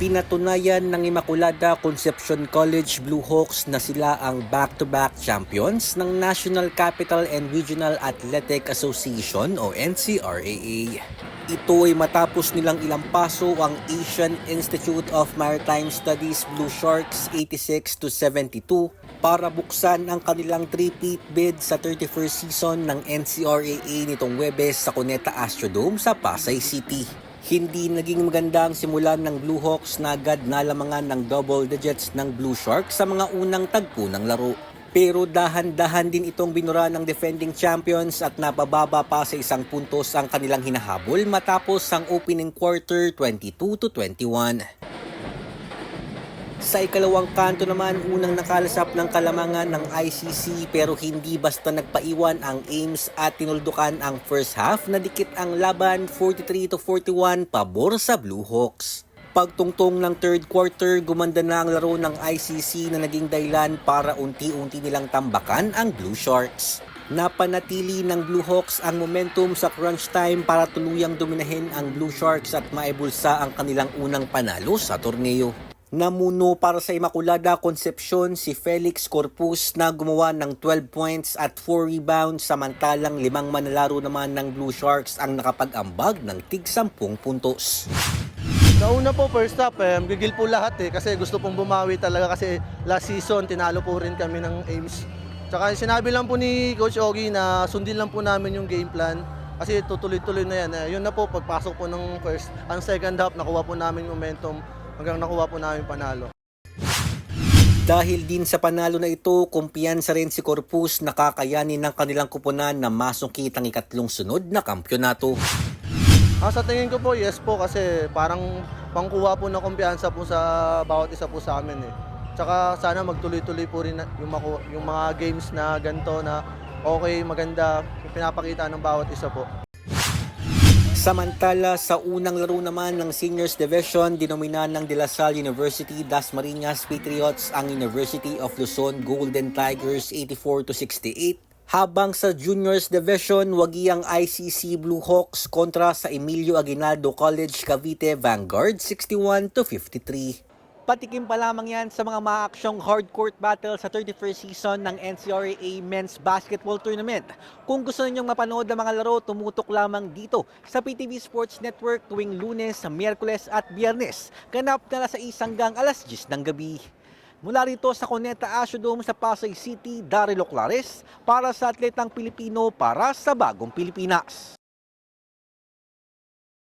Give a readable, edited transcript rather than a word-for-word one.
Pinatunayan ng Immaculada Concepcion College Blue Hawks na sila ang back-to-back champions ng National Capital and Regional Athletic Association o NCRAA. Ito ay matapos nilang ilampaso ang Asian Institute of Maritime Studies Blue Sharks 86-72 para buksan ang kanilang three-peat bid sa 31st season ng NCRAA nitong Huwebes sa Cuneta Astrodome sa Pasay City. Hindi naging maganda ang simulan ng Blue Hawks na agad nalamangan ng double digits ng Blue Sharks sa mga unang tagpo ng laro. Pero dahan-dahan din itong binura ng defending champions at napababa pa sa isang puntos ang kanilang hinahabol matapos ang opening quarter 22-21. Sa ikalawang kanto naman, unang nakalasap ng kalamangan ng ICC pero hindi basta nagpaiwan ang Ames at tinuldukan ang first half na dikit ang laban 43-41 pabor sa Blue Hawks. Pagtungtong ng third quarter, gumanda na ang laro ng ICC na naging dahilan para unti-unti nilang tambakan ang Blue Sharks. Napanatili ng Blue Hawks ang momentum sa crunch time para tuluyang dominahin ang Blue Sharks at maibulsa ang kanilang unang panalo sa torneo. Namuno para sa Immaculada Concepcion si Felix Corpus na gumawa ng 12 points at 4 rebounds samantalang 5 manlalaro naman ng Blue Sharks ang nakapag-ambag ng tig-10 puntos. Sa una po, first half, gigil po lahat kasi gusto pong bumawi talaga kasi last season tinalo po rin kami ng Ames. Tsaka sinabi lang po ni Coach Ogie na sundin lang po namin yung game plan kasi tutuloy-tuloy na yan. Yun na po, pagpasok po ng first, ang second half, nakuha po namin momentum hanggang nakuha po namin panalo. Dahil din sa panalo na ito, kumpiyansa rin si Corpus na kakayanin ng kanilang kupunan na masungkit ang ikatlong sunod na kampyonato. Sa tingin ko po, yes po kasi parang pangkuha po ng kumpiyansa po sa bawat isa po sa amin Tsaka sana magtuloy-tuloy po rin yung mga games na ganito na okay, maganda, pinapakita ng bawat isa po. Samantala, sa unang laro naman ng Seniors Division, dinominan ng De La Salle University Dasmariñas Patriots ang University of Luzon Golden Tigers 84-68. Habang sa Juniors Division, wagi ang ICC Blue Hawks kontra sa Emilio Aguinaldo College Cavite Vanguard 61-53. Patikim pa lamang yan sa mga maaksyong hardcourt battle sa 31st season ng NCRAA Men's Basketball Tournament. Kung gusto ninyong mapanood ang mga laro, tumutok lamang dito sa PTV Sports Network tuwing Lunes, Miyerkules at Biyernes. Ganap na sa 1 hanggang 10 ng gabi. Mula rito sa Cuneta Astrodome sa Pasay City, Daryl Oclares para sa Atletang Pilipino para sa Bagong Pilipinas.